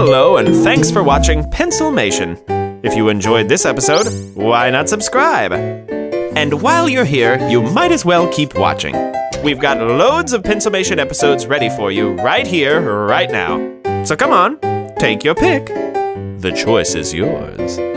Hello, and thanks for watching Pencilmation. If you enjoyed this episode, why not subscribe? And while you're here, you might as well keep watching. We've got loads of Pencilmation episodes ready for you right here, right now. So come on, take your pick. The choice is yours.